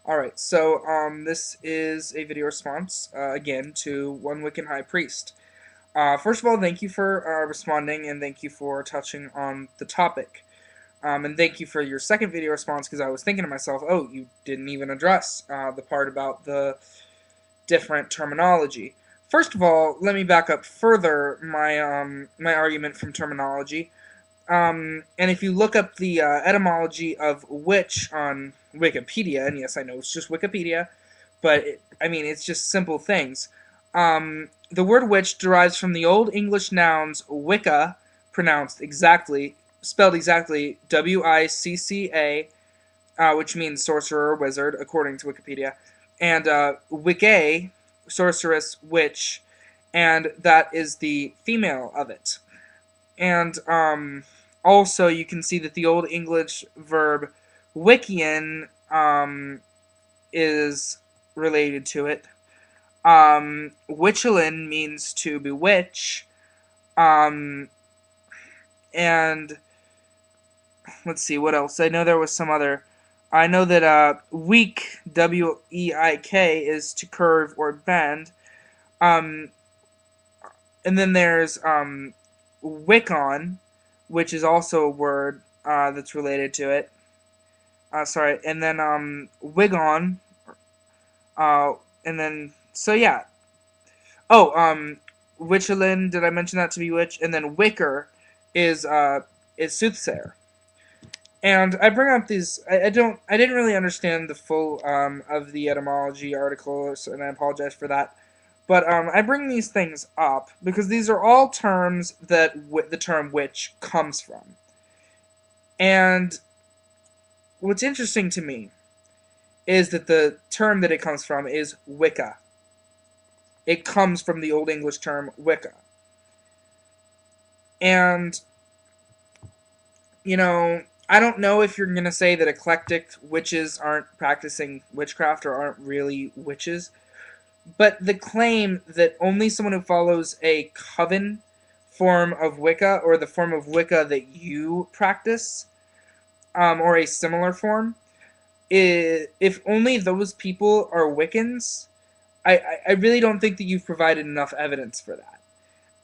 Alright, so this is a video response, again, to One Wiccan High Priest. First of all, thank you for responding, and thank you for touching on the topic. And thank you for your second video response, because I was thinking to myself, oh, you didn't even address the part about the different terminology. First of all, let me back up further my argument from terminology. And if you look up the etymology of witch on Wikipedia, and yes, I know it's just Wikipedia, but it's just simple things. The word witch derives from the Old English nouns Wicca, spelled exactly Wicca, which means sorcerer or wizard, according to Wikipedia, and Wiccae, sorceress, witch, and that is the female of it. And also, you can see that the Old English verb Wiccan is related to it. Witchelin means to bewitch. And let's see, what else? I know there was some other. I know that weak, W-E-I-K, is to curve or bend. And then there's Wiccon, which is also a word that's related to it. Sorry, and then Wigon, and then so yeah. Oh, Witchelin, did I mention that to be witch? And then Wicker is soothsayer. And I bring up these. I didn't really understand the full of the etymology article, and I apologize for that. But I bring these things up because these are all terms that the term witch comes from. And what's interesting to me is that the term that it comes from is Wicca. It comes from the Old English term Wicca. And, I don't know if you're going to say that eclectic witches aren't practicing witchcraft or aren't really witches, but the claim that only someone who follows a coven form of Wicca, or the form of Wicca that you practice, or a similar form, if only those people are Wiccans, I really don't think that you've provided enough evidence for that.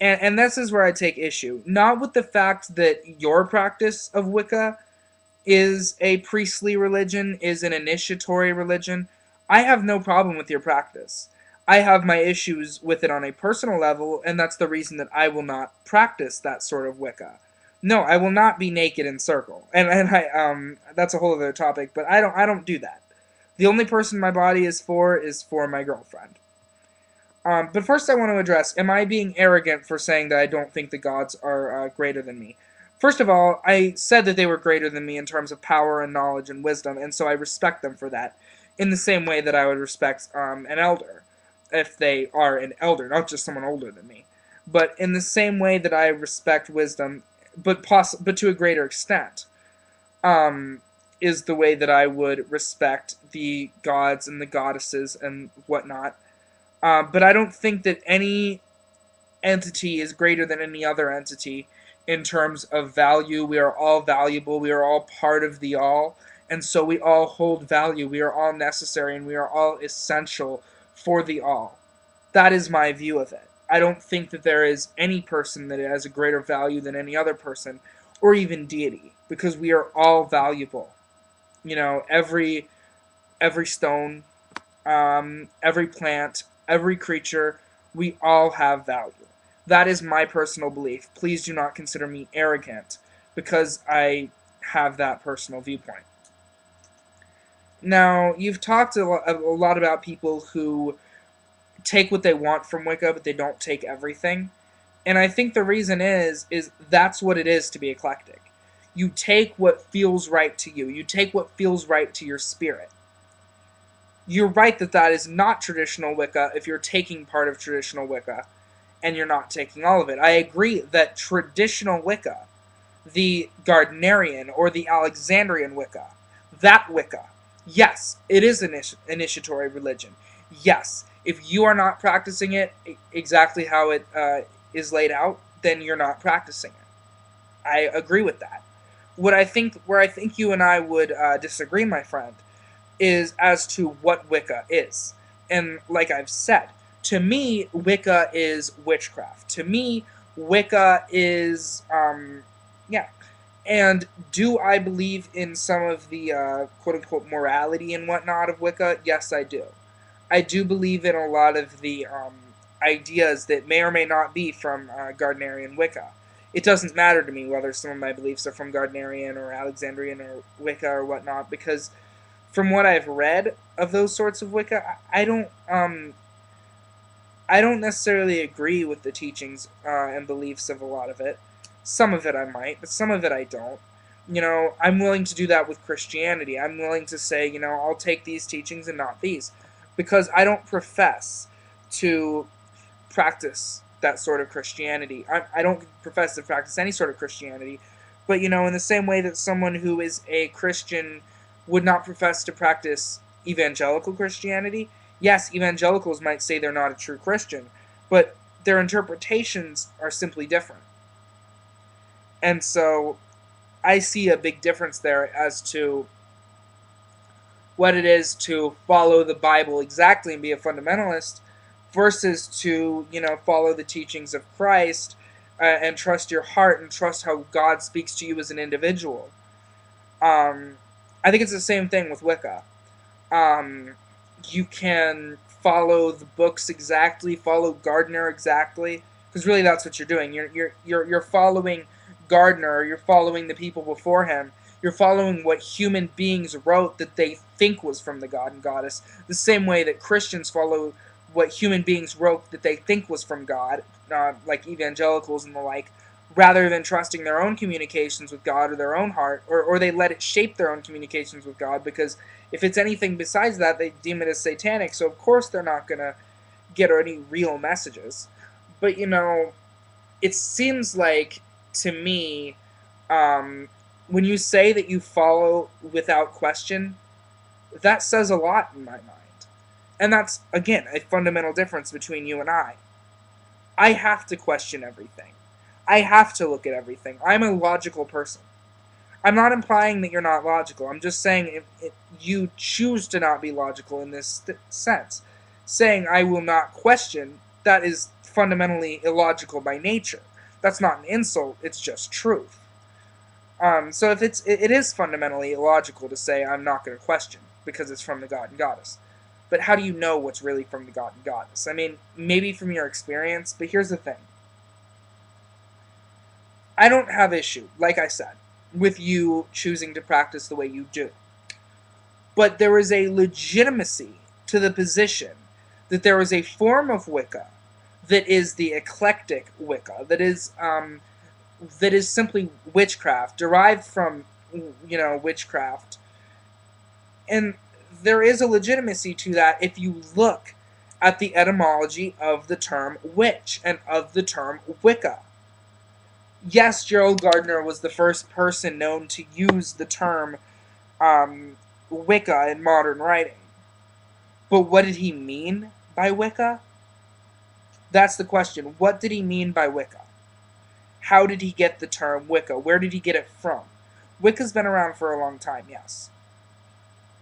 And this is where I take issue. Not with the fact that your practice of Wicca is a priestly religion, is an initiatory religion. I have no problem with your practice. I have my issues with it on a personal level, and that's the reason that I will not practice that sort of Wicca. No, I will not be naked in circle, and that's a whole other topic. But I don't do that. The only person my body is for my girlfriend. But first, I want to address: am I being arrogant for saying that I don't think the gods are greater than me? First of all, I said that they were greater than me in terms of power and knowledge and wisdom, and so I respect them for that. In the same way that I would respect an elder, if they are an elder, not just someone older than me. But in the same way that I respect wisdom, but to a greater extent, is the way that I would respect the gods and the goddesses and whatnot. But I don't think that any entity is greater than any other entity in terms of value. We are all valuable. We are all part of the all. And so we all hold value. We are all necessary, and we are all essential for the all. That is my view of it. I don't think that there is any person that has a greater value than any other person, or even deity, because we are all valuable. Every stone, every plant, every creature, we all have value. That is my personal belief. Please do not consider me arrogant because I have that personal viewpoint. Now, you've talked a lot about people who take what they want from Wicca, but they don't take everything. And I think the reason is that's what it is to be eclectic. You take what feels right to you. You take what feels right to your spirit. You're right that is not traditional Wicca if you're taking part of traditional Wicca and you're not taking all of it. I agree that traditional Wicca, the Gardnerian or the Alexandrian Wicca, that Wicca, yes, it is an initiatory religion. Yes, if you are not practicing it exactly how it is laid out, then you're not practicing it. I agree with that. Where I think you and I would disagree, my friend, is as to what Wicca is. And like I've said, to me, Wicca is witchcraft. To me, Wicca is, yeah. And do I believe in some of the quote unquote morality and whatnot of Wicca? Yes, I do. I do believe in a lot of the ideas that may or may not be from Gardnerian Wicca. It doesn't matter to me whether some of my beliefs are from Gardnerian or Alexandrian or Wicca or whatnot, because from what I've read of those sorts of Wicca, I don't necessarily agree with the teachings and beliefs of a lot of it. Some of it I might, but some of it I don't. I'm willing to do that with Christianity. I'm willing to say, I'll take these teachings and not these, because I don't profess to practice that sort of Christianity. I don't profess to practice any sort of Christianity, but in the same way that someone who is a Christian would not profess to practice evangelical Christianity, yes, evangelicals might say they're not a true Christian, but their interpretations are simply different. And so I see a big difference there as to what it is to follow the Bible exactly and be a fundamentalist versus to, follow the teachings of Christ and trust your heart and trust how God speaks to you as an individual. I think it's the same thing with Wicca. You can follow the books exactly, follow Gardner exactly, because really that's what you're doing. You're following Gardner, you're following the people before him. You're following what human beings wrote that they think was from the god and goddess, the same way that Christians follow what human beings wrote that they think was from God, like evangelicals and the like, rather than trusting their own communications with God or their own heart, or they let it shape their own communications with God, because if it's anything besides that, they deem it as satanic, so of course they're not going to get any real messages. But, it seems like, to me, when you say that you follow without question, that says a lot in my mind. And that's, again, a fundamental difference between you and I. I have to question everything. I have to look at everything. I'm a logical person. I'm not implying that you're not logical. I'm just saying if you choose to not be logical in this sense. Saying I will not question, that is fundamentally illogical by nature. That's not an insult, it's just truth. So if it is fundamentally illogical to say I'm not going to question because it's from the god and goddess. But how do you know what's really from the god and goddess? I mean, maybe from your experience, but here's the thing. I don't have issue, like I said, with you choosing to practice the way you do. But there is a legitimacy to the position that there is a form of Wicca that is the eclectic Wicca, that is simply witchcraft, derived from, witchcraft. And there is a legitimacy to that if you look at the etymology of the term witch and of the term Wicca. Yes, Gerald Gardner was the first person known to use the term Wicca in modern writing. But what did he mean by Wicca? That's the question. What did he mean by Wicca? How did he get the term Wicca? Where did he get it from? Wicca's been around for a long time, yes.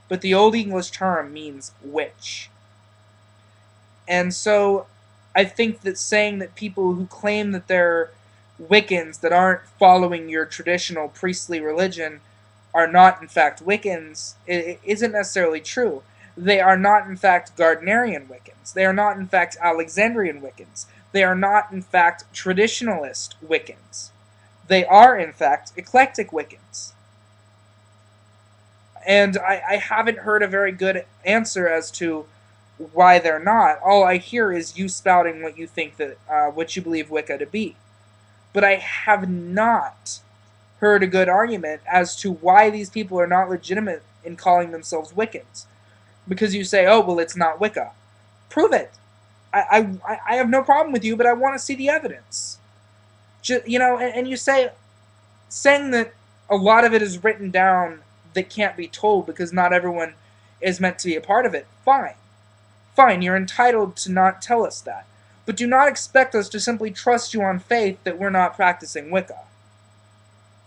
But the Old English term means witch. And so I think that saying that people who claim that they're Wiccans that aren't following your traditional priestly religion are not in fact Wiccans, it isn't necessarily true. They are not in fact Gardnerian Wiccans. They are not in fact Alexandrian Wiccans. They are not in fact traditionalist Wiccans. They are in fact eclectic Wiccans. And I haven't heard a very good answer as to why they're not. All I hear is you spouting what you think that what you believe Wicca to be. But I have not heard a good argument as to why these people are not legitimate in calling themselves Wiccans. Because you say, oh, well, it's not Wicca. Prove it. I have no problem with you, but I want to see the evidence. And you saying that a lot of it is written down that can't be told because not everyone is meant to be a part of it. Fine. Fine, you're entitled to not tell us that. But do not expect us to simply trust you on faith that we're not practicing Wicca.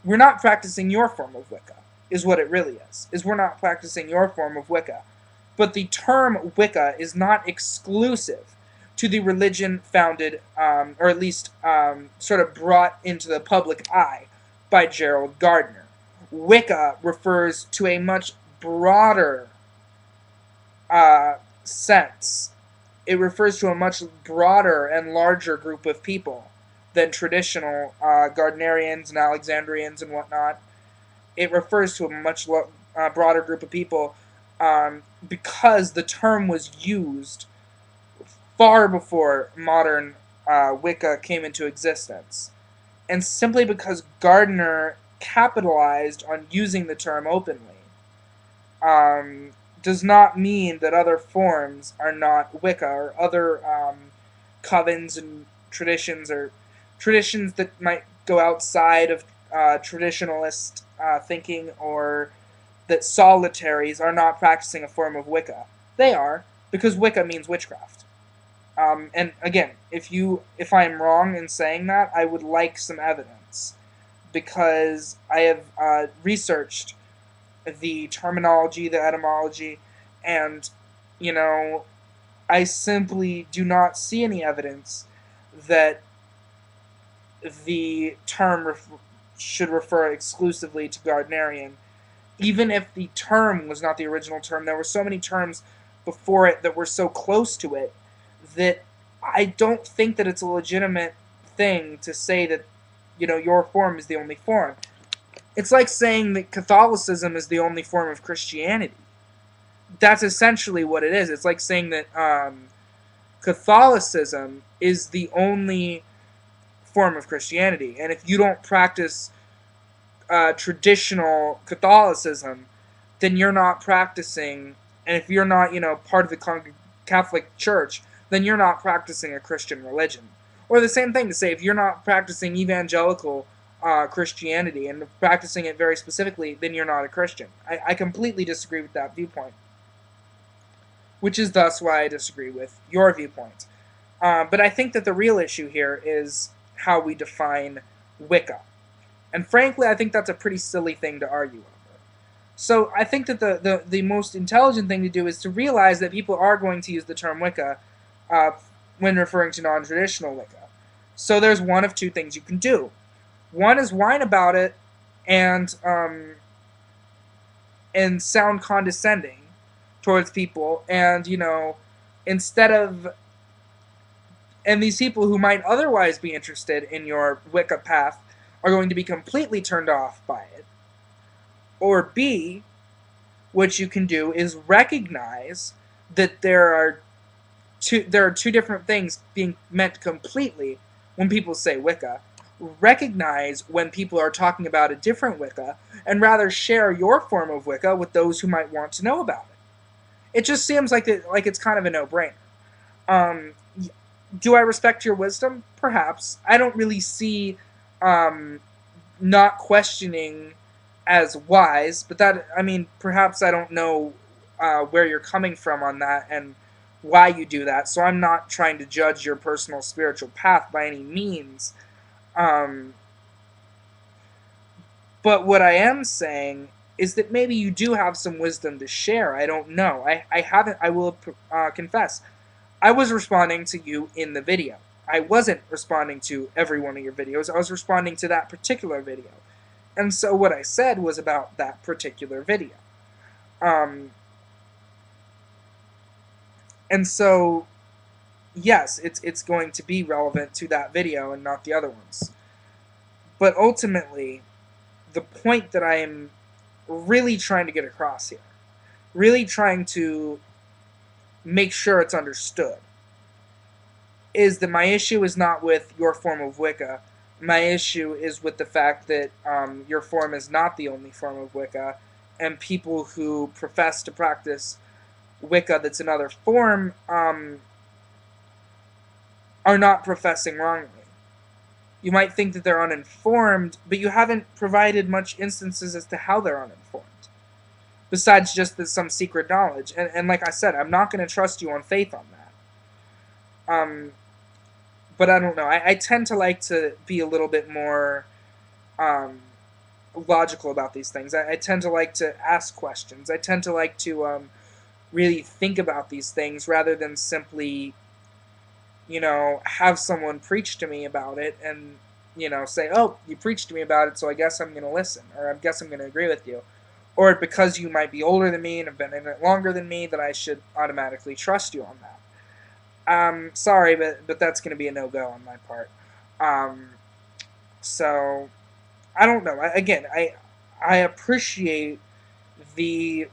We're not practicing your form of Wicca. is what it really is we're not practicing your form of Wicca. But the term Wicca is not exclusive to the religion founded, or at least sort of brought into the public eye by Gerald Gardner. Wicca refers to a much broader sense. It refers to a much broader and larger group of people than traditional Gardnerians and Alexandrians and whatnot. It refers to a much broader group of people because the term was used far before modern Wicca came into existence. And simply because Gardner capitalized on using the term openly um, does not mean that other forms are not Wicca, or other covens and traditions, or traditions that might go outside of traditionalist thinking, or that solitaries are not practicing a form of Wicca. They are, because Wicca means witchcraft. And again, if I am wrong in saying that, I would like some evidence, because I have researched the terminology, the etymology, and you know, I simply do not see any evidence that the term should refer exclusively to Gardnerian. Even if the term was not the original term, there were so many terms before it that were so close to it that I don't think that it's a legitimate thing to say that, your form is the only form. It's like saying that Catholicism is the only form of Christianity. That's essentially what it is. It's like saying that Catholicism is the only form of Christianity, and if you don't practice traditional Catholicism, then you're not practicing. And if you're not, part of the Catholic Church, then you're not practicing a Christian religion. Or the same thing to say, if you're not practicing evangelical Christianity and practicing it very specifically, then you're not a Christian. I completely disagree with that viewpoint, which is thus why I disagree with your viewpoint. But I think that the real issue here is how we define Wicca. And frankly, I think that's a pretty silly thing to argue over. So I think that the most intelligent thing to do is to realize that people are going to use the term Wicca uh, when referring to non-traditional Wicca. So there's one of two things you can do. One is whine about it and sound condescending towards people, and instead of and these people who might otherwise be interested in your Wicca path are going to be completely turned off by it. Or B, what you can do is recognize that there are two different things being meant completely when people say Wicca. Recognize when people are talking about a different Wicca, and rather share your form of Wicca with those who might want to know about it. It just seems like it's kind of a no-brainer. Um, do I respect your wisdom? Perhaps. I don't really see not questioning as wise, but perhaps I don't know where you're coming from on that and why you do that. So I'm not trying to judge your personal spiritual path by any means. But what I am saying is that maybe you do have some wisdom to share. I don't know. I haven't. I will confess. I was responding to you in the video. I wasn't responding to every one of your videos. I was responding to that particular video. And so what I said was about that particular video. And so, yes, it's going to be relevant to that video and not the other ones. But ultimately, the point that I am really trying to get across here, really trying to make sure it's understood, is that my issue is not with your form of Wicca. My issue is with the fact that your form is not the only form of Wicca, and people who profess to practice Wicca that's another form are not professing wrongly. You might think that they're uninformed, but you haven't provided much instances as to how they're uninformed, besides just some secret knowledge. And like I said, I'm not going to trust you on faith on that. But I don't know. I tend to like to be a little bit more logical about these things. I tend to like to ask questions. I tend to like to really think about these things rather than simply, have someone preach to me about it and, say, oh, you preached to me about it, so I guess I'm going to listen, or I guess I'm going to agree with you. Or because you might be older than me and have been in it longer than me, that I should automatically trust you on that. Sorry, but that's going to be a no-go on my part. Um, so I don't know. Again, I appreciate the